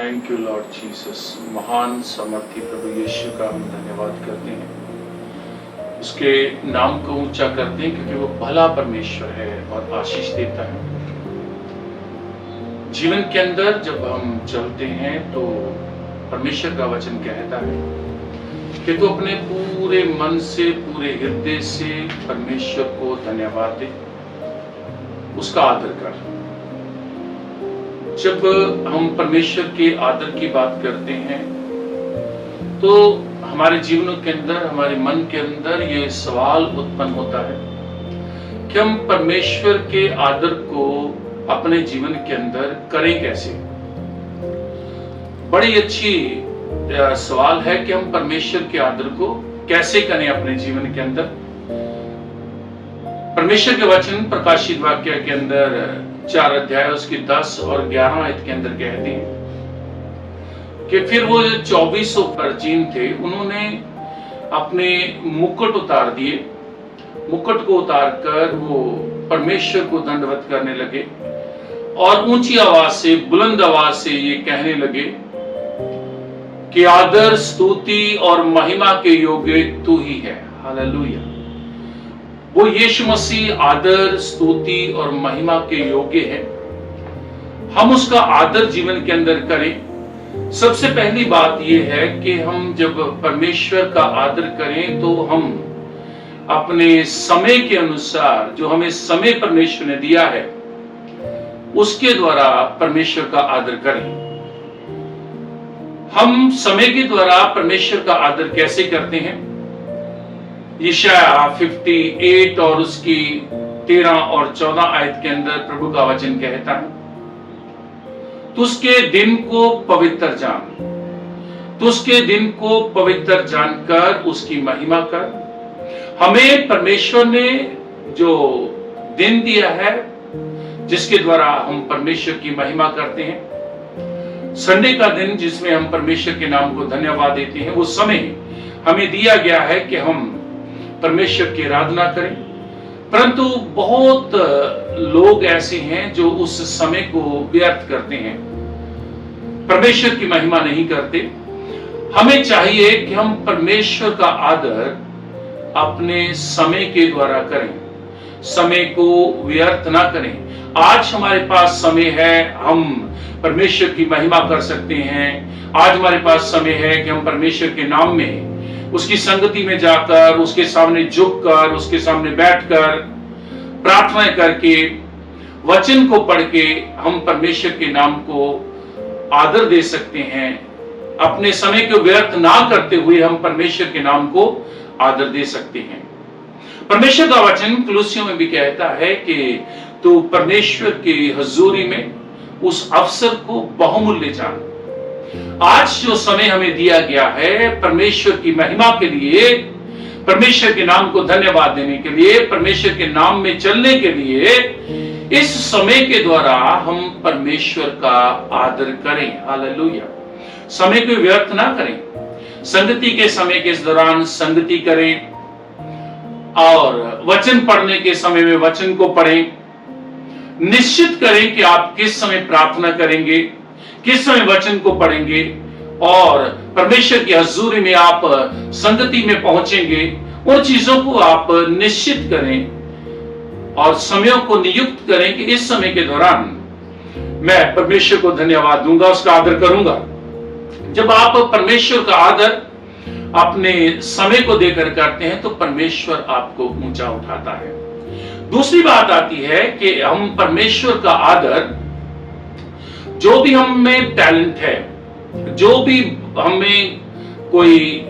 Thank you Lord Jesus. महान समर्थी प्रभु यीशु का हम धन्यवाद करते हैं, उसके नाम को ऊंचा करते हैं क्योंकि वो भला परमेश्वर है और आशीष देता है। जीवन के अंदर जब हम चलते हैं तो परमेश्वर का वचन कहता है कि तो अपने पूरे मन से, पूरे हृदय से परमेश्वर को धन्यवाद दे, उसका आदर कर। जब हम परमेश्वर के आदर की बात करते हैं तो हमारे जीवनों के अंदर, हमारे मन के अंदर ये सवाल उत्पन्न होता है कि हम परमेश्वर के आदर को अपने जीवन के अंदर करें कैसे। बड़ी अच्छी सवाल है कि हम परमेश्वर के आदर को कैसे करें अपने जीवन के अंदर। परमेश्वर के वचन प्रकाशित वाक्य के अंदर 4 अध्याय उसकी 10 और 11 आयत के अंदर कहते हैं कि फिर वो 2400 प्राचीन थे, उन्होंने अपने मुकुट उतार दिए। मुकुट को उतार कर वो परमेश्वर को दंडवत करने लगे और ऊंची आवाज से, बुलंद आवाज से ये कहने लगे कि आदर, स्तुति और महिमा के योग्य तू ही है। हालेलुया। वो यीशु मसीह आदर, स्तुति और महिमा के योग्य है। हम उसका आदर जीवन के अंदर करें। सबसे पहली बात यह है कि हम जब परमेश्वर का आदर करें तो हम अपने समय के अनुसार, जो हमें समय परमेश्वर ने दिया है, उसके द्वारा परमेश्वर का आदर करें। हम समय के द्वारा परमेश्वर का आदर कैसे करते हैं? यशायाह 58 और उसकी 13 और 14 आयत के अंदर प्रभु का वचन कहता है, तू उसके दिन को पवित्र जान, तू उसके दिन को पवित्र जानकर उसकी महिमा कर। हमें परमेश्वर ने जो दिन दिया है जिसके द्वारा हम परमेश्वर की महिमा करते हैं, संडे का दिन जिसमें हम परमेश्वर के नाम को धन्यवाद देते हैं, वो समय हमें दिया गया है कि हम परमेश्वर की आराधना करें। परंतु बहुत लोग ऐसे हैं जो उस समय को व्यर्थ करते हैं, परमेश्वर की महिमा नहीं करते। हमें चाहिए कि हम परमेश्वर का आदर अपने समय के द्वारा करें, समय को व्यर्थ ना करें। आज हमारे पास समय है, हम परमेश्वर की महिमा कर सकते हैं। आज हमारे पास समय है कि हम परमेश्वर के नाम में, उसकी संगति में जाकर, उसके सामने झुककर, उसके सामने बैठकर प्रार्थना करके, वचन को पढ़ के हम परमेश्वर के नाम को आदर दे सकते हैं। अपने समय को व्यर्थ ना करते हुए हम परमेश्वर के नाम को आदर दे सकते हैं। परमेश्वर का वचन कुलुस्सियों में भी कहता है कि तू परमेश्वर की हजूरी में उस अवसर को बहुमूल्य जान। आज जो समय हमें दिया गया है परमेश्वर की महिमा के लिए, परमेश्वर के नाम को धन्यवाद देने के लिए, परमेश्वर के नाम में चलने के लिए, इस समय के द्वारा हम परमेश्वर का आदर करें। हालेलुया। समय को व्यर्थ ना करें। संगति के समय के इस दौरान संगति करें और वचन पढ़ने के समय में वचन को पढ़ें। निश्चित करें कि आप किस समय प्रार्थना करेंगे, किस समय वचन को पढ़ेंगे और परमेश्वर की हजूरी में आप संगति में पहुंचेंगे। उन चीजों को आप निश्चित करें और समयों को नियुक्त करें कि इस समय के दौरान मैं परमेश्वर को धन्यवाद दूंगा, उसका आदर करूंगा। जब आप परमेश्वर का आदर अपने समय को देकर करते हैं तो परमेश्वर आपको ऊंचा उठाता है। दूसरी बात आती है कि हम परमेश्वर का आदर, जो भी हम में टैलेंट है, जो भी हमें कोई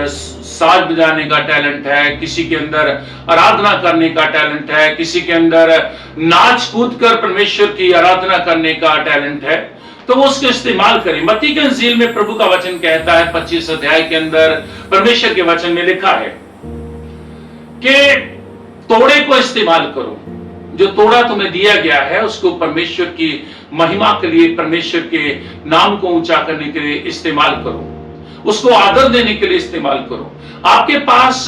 साज बजाने का टैलेंट है, किसी के अंदर आराधना करने का टैलेंट है, किसी के अंदर नाच कूद कर परमेश्वर की आराधना करने का टैलेंट है, तो वो उसको इस्तेमाल करें। मत्ती के इंजील में प्रभु का वचन कहता है 25 अध्याय के अंदर परमेश्वर के वचन में लिखा है कि तोड़े को इस्तेमाल करो। जो तोड़ा तुम्हें दिया गया है उसको परमेश्वर की महिमा के लिए, परमेश्वर के नाम को ऊंचा करने के लिए इस्तेमाल करो, उसको आदर देने के लिए इस्तेमाल करो। आपके पास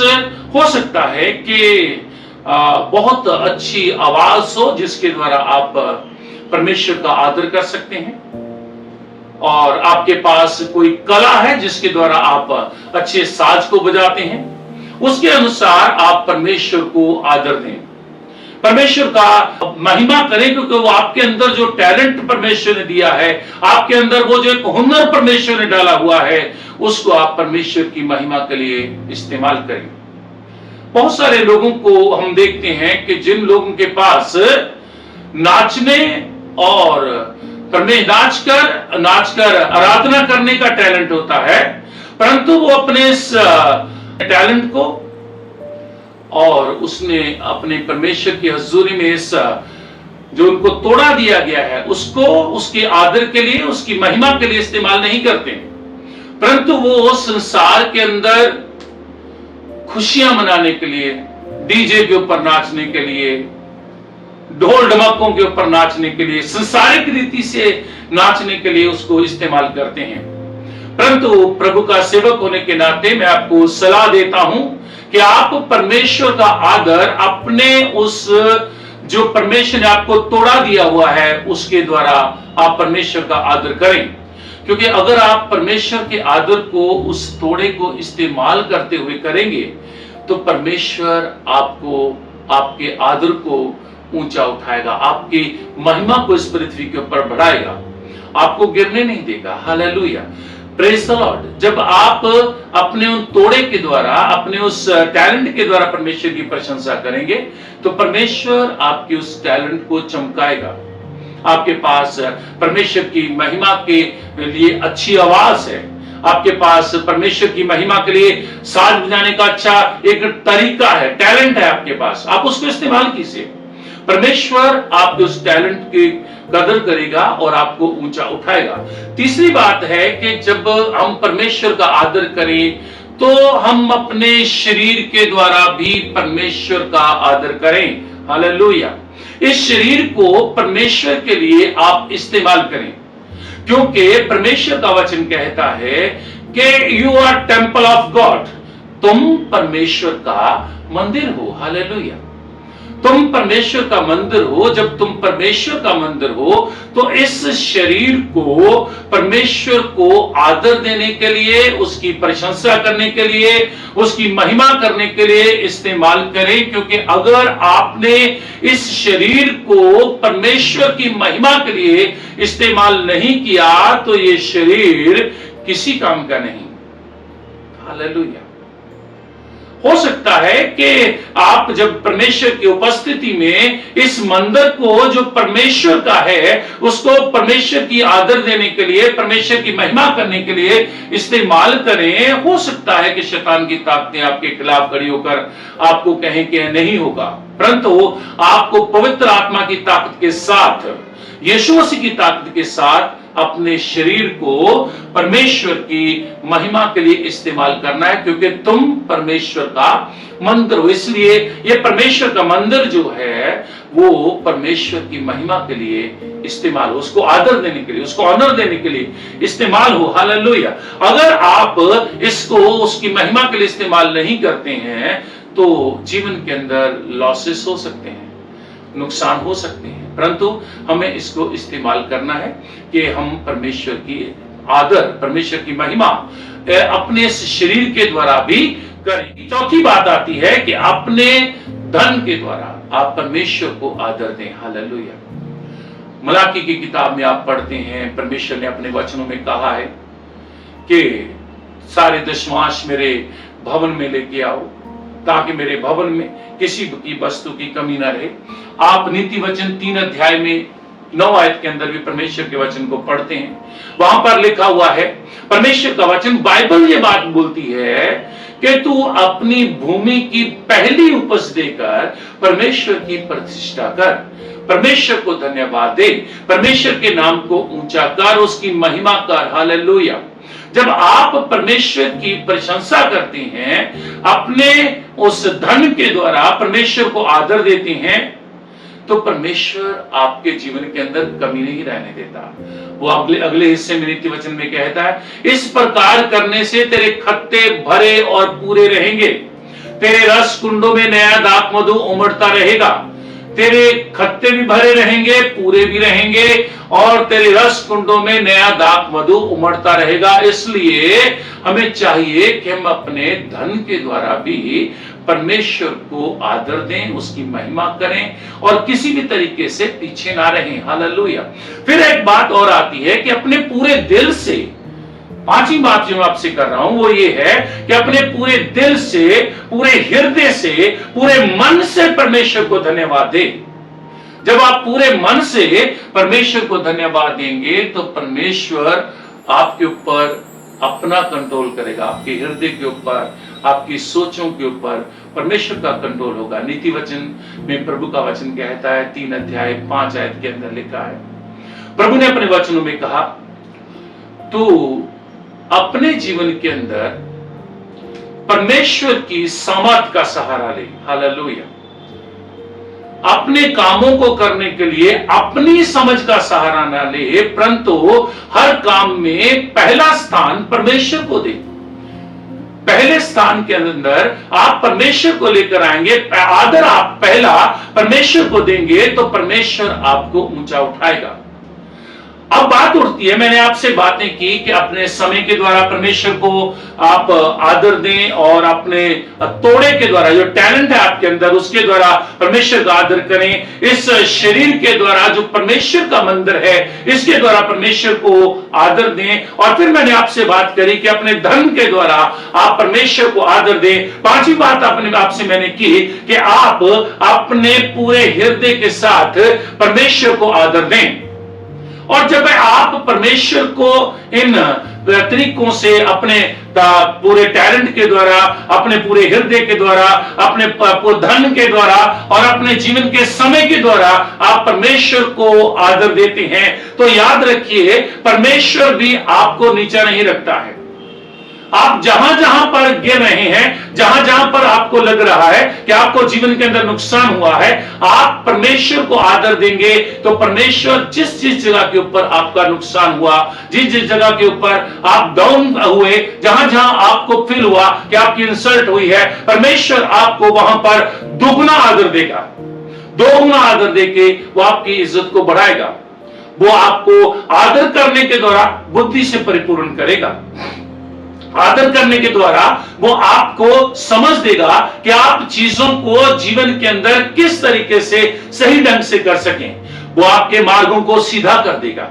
हो सकता है कि बहुत अच्छी आवाज हो जिसके द्वारा आप परमेश्वर का आदर कर सकते हैं। और आपके पास कोई कला है जिसके द्वारा आप अच्छे साज को बजाते हैं, उसके अनुसार आप परमेश्वर को आदर दें, परमेश्वर का महिमा करें, क्योंकि वो आपके अंदर जो टैलेंट परमेश्वर ने दिया है, आपके अंदर वो जो एक हुनर परमेश्वर ने डाला हुआ है, उसको आप परमेश्वर की महिमा के लिए इस्तेमाल करें। बहुत सारे लोगों को हम देखते हैं कि जिन लोगों के पास नाचने और नाचकर आराधना करने का टैलेंट होता है, परंतु वो अपने इस टैलेंट को और उसने अपने परमेश्वर की हजूरी में इस जो उनको तोड़ा दिया गया है उसको उसके आदर के लिए, उसकी महिमा के लिए इस्तेमाल नहीं करते, परंतु वो संसार के अंदर खुशियां मनाने के लिए, डीजे के ऊपर नाचने के लिए, ढोल ढमाकों के ऊपर नाचने के लिए, संसारिक रीति से नाचने के लिए उसको इस्तेमाल करते हैं। परंतु प्रभु का सेवक होने के नाते मैं आपको सलाह देता हूं कि आप परमेश्वर का आदर अपने उस जो परमेश्वर ने आपको तोड़ा दिया हुआ है उसके द्वारा आप परमेश्वर का आदर करें, क्योंकि अगर आप परमेश्वर के आदर को, उस तोड़े को इस्तेमाल करते हुए करेंगे तो परमेश्वर आपको, आपके आदर को ऊंचा उठाएगा, आपकी महिमा को इस पृथ्वी के ऊपर बढ़ाएगा, आपको गिरने नहीं देगा। Hallelujah, praise the Lord. जब आप अपने उन तोड़े के द्वारा, अपने उस टैलेंट के द्वारा परमेश्वर की प्रशंसा करेंगे तो परमेश्वर आपके उस टैलेंट को चमकाएगा। आपके पास परमेश्वर की महिमा के लिए अच्छी आवाज है, आपके पास परमेश्वर की महिमा के लिए साज बजाने का अच्छा एक तरीका है, टैलेंट है आपके पास, आप उसको इस्तेमाल कीजिए। परमेश्वर आपके उस टैलेंट की कदर करेगा और आपको ऊंचा उठाएगा। तीसरी बात है कि जब हम परमेश्वर का आदर करें तो हम अपने शरीर के द्वारा भी परमेश्वर का आदर करें। हालेलुया, इस शरीर को परमेश्वर के लिए आप इस्तेमाल करें, क्योंकि परमेश्वर का वचन कहता है कि you are temple of God, तुम परमेश्वर का मंदिर हो। हालेलुया, तुम परमेश्वर का मंदिर हो। जब तुम परमेश्वर का मंदिर हो तो इस शरीर को परमेश्वर को आदर देने के लिए, उसकी प्रशंसा करने के लिए, उसकी महिमा करने के लिए इस्तेमाल करें, क्योंकि अगर आपने इस शरीर को परमेश्वर की महिमा के लिए इस्तेमाल नहीं किया तो ये शरीर किसी काम का नहीं। हालेलुया, हो सकता है कि आप जब परमेश्वर की उपस्थिति में इस मंदिर को जो परमेश्वर का है उसको परमेश्वर की आदर देने के लिए, परमेश्वर की महिमा करने के लिए इस्तेमाल करें। हो सकता है कि शैतान की ताकतें आपके खिलाफ खड़ी होकर आपको कहें कि नहीं होगा, परंतु आपको पवित्र आत्मा की ताकत के साथ, यीशु मसीह की ताकत के साथ अपने शरीर को परमेश्वर की महिमा के लिए इस्तेमाल करना है, क्योंकि तुम परमेश्वर का मंदिर हो। इसलिए ये परमेश्वर का मंदिर जो है वो परमेश्वर की महिमा के लिए इस्तेमाल हो, उसको आदर देने के लिए, उसको ऑनर देने के लिए इस्तेमाल हो। हालेलुया, अगर आप इसको उसकी महिमा के लिए इस्तेमाल नहीं करते हैं तो जीवन के अंदर लॉसेस हो सकते हैं, नुकसान हो सकते हैं, परंतु हमें इसको इस्तेमाल करना है कि हम परमेश्वर की आदर, परमेश्वर की महिमा अपने शरीर के द्वारा भी करें। चौथी बात आती है कि अपने धन के द्वारा आप परमेश्वर को आदर दें। हालेलुया, मलाकी की किताब में आप पढ़ते हैं, परमेश्वर ने अपने वचनों में कहा है कि सारे दशमांश मेरे भवन में लेके आओ ताकि मेरे भवन में किसी की वस्तु की कमी ना रहे। आप नीति वचन 3 अध्याय में 9 आयत के अंदर भी परमेश्वर के वचन को पढ़ते हैं, वहां पर लिखा हुआ है, परमेश्वर का वचन, बाइबल ये बात बोलती है कि तू अपनी भूमि की पहली उपज देकर परमेश्वर की प्रतिष्ठा कर, परमेश्वर को धन्यवाद दे, परमेश्वर के नाम को ऊंचा कर, उसकी महिमा कर। हालेलुया, जब आप परमेश्वर की प्रशंसा करते हैं, अपने उस धन के द्वारा परमेश्वर को आदर देते हैं, तो परमेश्वर आपके जीवन के अंदर कमी नहीं रहने देता। वो अगले हिस्से में नीति वचन में कहता है, इस प्रकार करने से तेरे खत्ते भरे और पूरे रहेंगे, तेरे रस कुंडों में नया दाख मधु उमड़ता रहेगा, तेरे खत्ते भी भरे रहेंगे, पूरे भी रहेंगे, और तेरे रस कुंडों में नया दाख मधु उमड़ता रहेगा। इसलिए हमें चाहिए कि हम अपने धन के द्वारा भी परमेश्वर को आदर दें, उसकी महिमा करें और किसी भी तरीके से पीछे ना रहें। हालेलुया। फिर एक बात और आती है कि अपने पूरे दिल से, पांचवी बात जो मैं आपसे कर रहा हूं वो ये है कि अपने पूरे दिल से, पूरे हृदय से, पूरे मन से परमेश्वर को धन्यवाद दें। जब आप पूरे मन से परमेश्वर को धन्यवाद देंगे तो परमेश्वर आपके ऊपर अपना कंट्रोल करेगा, आपके हृदय के ऊपर, आपकी सोचों के ऊपर परमेश्वर का कंट्रोल होगा। नीति वचन में प्रभु का वचन कहता है, 3 अध्याय 5 आयत के अंदर लिखा है, प्रभु ने अपने वचनों में कहा, तू अपने जीवन के अंदर परमेश्वर की सामर्थ का सहारा ले। हालेलुया। अपने कामों को करने के लिए अपनी समझ का सहारा ना ले, परंतु हर काम में पहला स्थान परमेश्वर को दे। पहले स्थान के अंदर आप परमेश्वर को लेकर आएंगे, आदर आप पहला परमेश्वर को देंगे तो परमेश्वर आपको ऊंचा उठाएगा। अब बात उठती है, मैंने आपसे बातें की कि अपने समय के द्वारा परमेश्वर को आप आदर दें और अपने तोड़े के द्वारा, जो टैलेंट है आपके अंदर, उसके द्वारा परमेश्वर का आदर करें। इस शरीर के द्वारा जो परमेश्वर का मंदिर है, इसके द्वारा परमेश्वर को आदर दें। और फिर मैंने आपसे बात करी कि अपने धन के द्वारा आप परमेश्वर को आदर दें। पांचवी बात आपसे मैंने की कि आप अपने पूरे हृदय के साथ परमेश्वर को आदर दें। और जब आप परमेश्वर को इन तरीकों से, अपने पूरे टैलेंट के द्वारा, अपने पूरे हृदय के द्वारा, अपने धन के द्वारा और अपने जीवन के समय के द्वारा आप परमेश्वर को आदर देते हैं, तो याद रखिए परमेश्वर भी आपको नीचा नहीं रखता है। आप जहां जहां पर गिर रहे हैं, जहां जहां पर आपको लग रहा है कि आपको जीवन के अंदर नुकसान हुआ है, आप परमेश्वर को आदर देंगे तो परमेश्वर जिस जिस जगह के ऊपर आपका नुकसान हुआ, जिस जिस जगह के ऊपर आप डाउन हुए, जहां जहां आपको फील हुआ कि आपकी इंसल्ट हुई है, परमेश्वर आपको वहां पर दुगना आदर देगा, दोगुना आदर देके वो आपकी इज्जत को बढ़ाएगा। वो आपको आदर करने के द्वारा बुद्धि से परिपूर्ण करेगा। आदर करने के द्वारा वो आपको समझ देगा कि आप चीजों को जीवन के अंदर किस तरीके से सही ढंग से कर सकें। वो आपके मार्गों को सीधा कर देगा।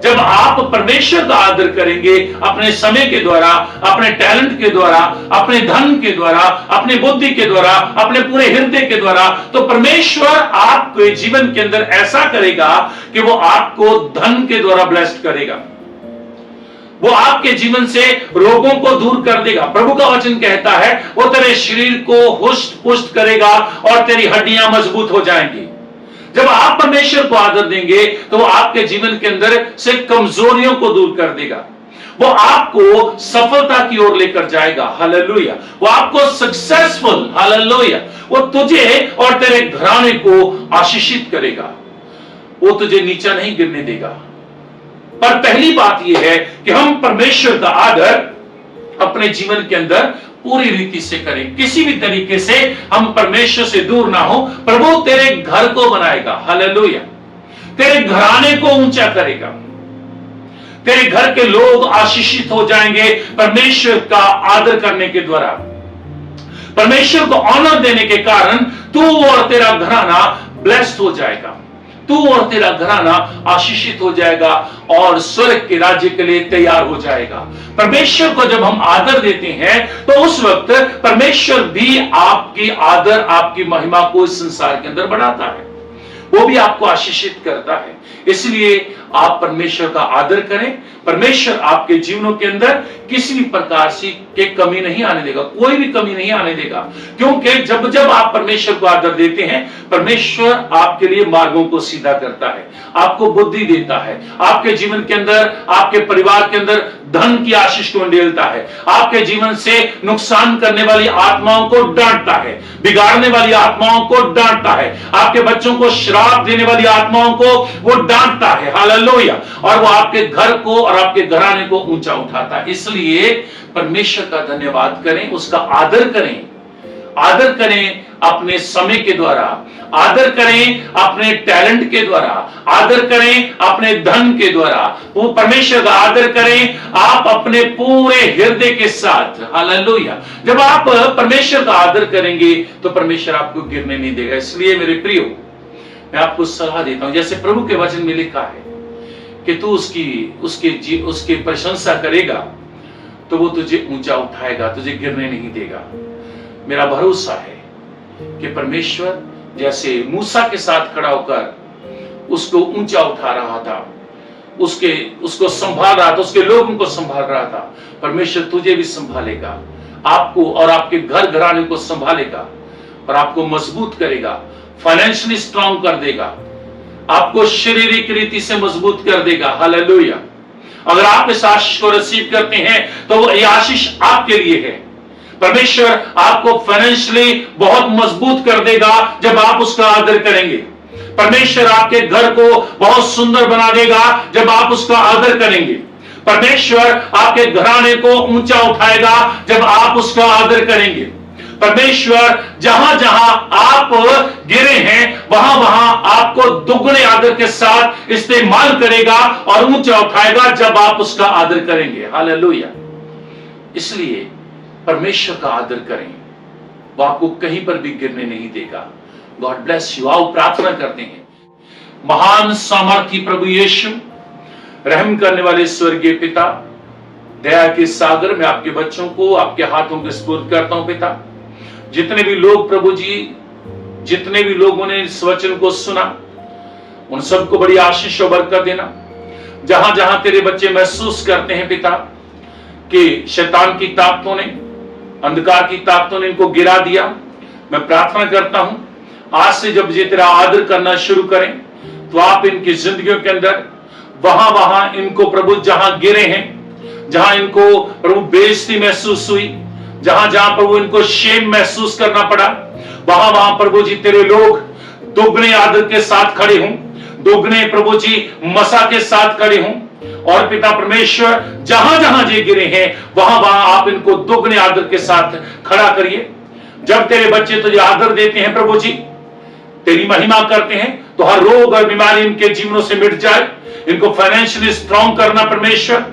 जब आप परमेश्वर का आदर करेंगे अपने समय के द्वारा, अपने टैलेंट के द्वारा, अपने धन के द्वारा, अपने बुद्धि के द्वारा, अपने पूरे हृदय के द्वारा, तो परमेश्वर आपके जीवन के अंदर ऐसा करेगा कि वो आपको धन के द्वारा ब्लेस्ड करेगा। वो आपके जीवन से रोगों को दूर कर देगा। प्रभु का वचन कहता है वो तेरे शरीर को हुष्ट पुष्ट करेगा और तेरी हड्डियां मजबूत हो जाएंगी। जब आप परमेश्वर को आदर देंगे तो वो आपके जीवन के अंदर से कमजोरियों को दूर कर देगा। वो आपको सफलता की ओर लेकर जाएगा। हालेलुया। वो आपको सक्सेसफुल, हालेलुया, वो तुझे और तेरे घराने को आशीषित करेगा। वो तुझे नीचा नहीं गिरने देगा। पर पहली बात यह है कि हम परमेश्वर का आदर अपने जीवन के अंदर पूरी रीति से करें। किसी भी तरीके से हम परमेश्वर से दूर ना हो। प्रभु तेरे घर को बनाएगा। हालेलुया। तेरे घराने को ऊंचा करेगा। तेरे घर के लोग आशीषित हो जाएंगे परमेश्वर का आदर करने के द्वारा। परमेश्वर को ऑनर देने के कारण तू और तेरा घराना ब्लेस्ड हो जाएगा। तू और तेरा घराना आशीषित हो जाएगा और स्वर्ग के राज्य के लिए तैयार हो जाएगा। परमेश्वर को जब हम आदर देते हैं तो उस वक्त परमेश्वर भी आपकी आदर, आपकी महिमा को इस संसार के अंदर बढ़ाता है। वो भी आपको आशीषित करता है। इसलिए आप परमेश्वर का आदर करें। परमेश्वर आपके जीवनों के अंदर किसी भी प्रकार की कमी नहीं आने देगा, कोई भी कमी नहीं आने देगा। क्योंकि जब जब आप परमेश्वर को आदर देते हैं, परमेश्वर आपके लिए मार्गों को सीधा करता है, आपको बुद्धि देता है, आपके जीवन के अंदर, आपके परिवार के अंदर धन की आशीष को उंडेलता है, आपके जीवन से नुकसान करने वाली आत्माओं को डांटता है, बिगाड़ने वाली आत्माओं को डांटता है, आपके बच्चों को श्राप देने वाली आत्माओं को वो डांटता है। हालेलुया। और वो आपके घर को और आपके घराने को ऊंचा उठाता है। इसलिए परमेश्वर का धन्यवाद करें, उसका आदर करें। आदर करें अपने समय के द्वारा, आदर करें अपने टैलेंट के द्वारा, आदर करें अपने धन के द्वारा, वो परमेश्वर का आदर करें आप अपने पूरे हृदय के साथ। हालेलुया। जब आप परमेश्वर का आदर करेंगे तो परमेश्वर आपको गिरने नहीं देगा। इसलिए मेरे प्रियो, मैं आपको सलाह देता हूं, जैसे प्रभु के वचन में लिखा है कि तू उसकी प्रशंसा करेगा तो वो तुझे ऊंचा उठाएगा, तुझे गिरने नहीं देगा। मेरा भरोसा है कि परमेश्वर जैसे मूसा के साथ खड़ा होकर उसको ऊंचा उठा रहा था, उसको संभाल रहा था, उसके लोगों को संभाल रहा था, परमेश्वर तुझे भी संभालेगा, आपको और आपके घर घराने को संभालेगा और आपको मजबूत करेगा, फाइनेंशियली स्ट्रांग कर देगा, आपको शारीरिक रीति से मजबूत कर देगा। हालेलुया। अगर आप इस आशीष को रिसीव करते हैं तो ये आशीष आपके लिए है। परमेश्वर आपको फाइनेंशियली बहुत मजबूत कर देगा जब आप उसका आदर करेंगे। परमेश्वर आपके घर को बहुत सुंदर बना देगा जब आप उसका आदर करेंगे। परमेश्वर आपके घराने को ऊंचा उठाएगा जब आप उसका आदर करेंगे। परमेश्वर जहां जहां आप गिरे हैं वहां वहां आपको दुगने आदर के साथ इस्तेमाल करेगा और ऊंचा उठाएगा जब आप उसका आदर करेंगे। हालेलुया। इसलिए परमेश्वर का आदर करें, वो आपको कहीं पर भी गिरने नहीं देगा। God bless you. आओ प्रार्थना करते हैं। महान सामर्थी प्रभु यीशु, रहम करने वाले स्वर्गीय पिता, दया के सागर में आपके बच्चों को आपके हाथों के सुपुर्द करता हूं पिता। जितने भी लोग प्रभु जी, जितने भी लोगों ने इस वचन को सुना, उन सबको बड़ी आशीष और बरकत देना। जहां जहां तेरे बच्चे महसूस करते हैं पिता कि शैतान की ताकतों ने, अंधकार की ताकतों ने इनको गिरा दिया, मैं प्रार्थना करता हूं आज से जब ये तेरा आदर करना शुरू करें तो आप इनकी जिंदगियों के अंदर वहां वहां इनको प्रभु जहां गिरे हैं, जहां इनको प्रभु बेइज्जती महसूस हुई, जहां जहां प्रभु इनको शेम महसूस करना पड़ा, वहां वहां प्रभु जी तेरे लोग दोगुने आदर के साथ खड़े हों, दोगुने प्रभु जी मसा के साथ खड़े हों। और पिता परमेश्वर जहां जहां जे गिरे हैं वहां वहां आप इनको दोगुने आदर के साथ खड़ा करिए। जब तेरे बच्चे तुझे आदर देते हैं प्रभु जी, तेरी महिमा करते हैं, तो हर रोग और बीमारी इनके जीवनों से मिट जाए। इनको फाइनेंशियली स्ट्रांग करना परमेश्वर,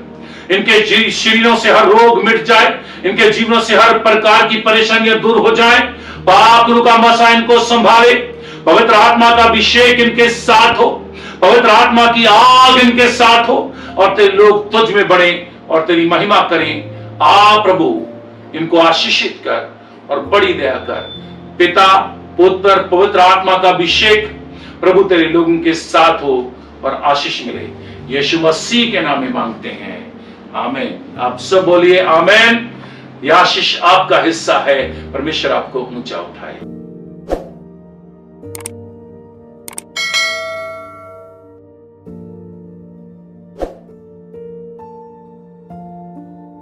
इनके शरीरों से हर रोग मिट जाए, इनके जीवनों से हर प्रकार की परेशानियां दूर हो जाए। पाक का मसा इनको संभाले, पवित्र आत्मा का अभिषेक इनके साथ हो, पवित्र आत्मा की आग इनके साथ हो और तेरे लोग तुझ में बढ़े और तेरी महिमा करें। प्रभु इनको आशीषित कर और बड़ी दया कर। पिता, पुत्र, पवित्र आत्मा का अभिषेक प्रभु तेरे लोगों के साथ हो और आशीष मिले। यीशु मसीह के नाम में मांगते हैं, आमीन। आप सब बोलिए आमीन। यह आशीष आपका हिस्सा है। परमेश्वर आपको ऊंचा उठाए।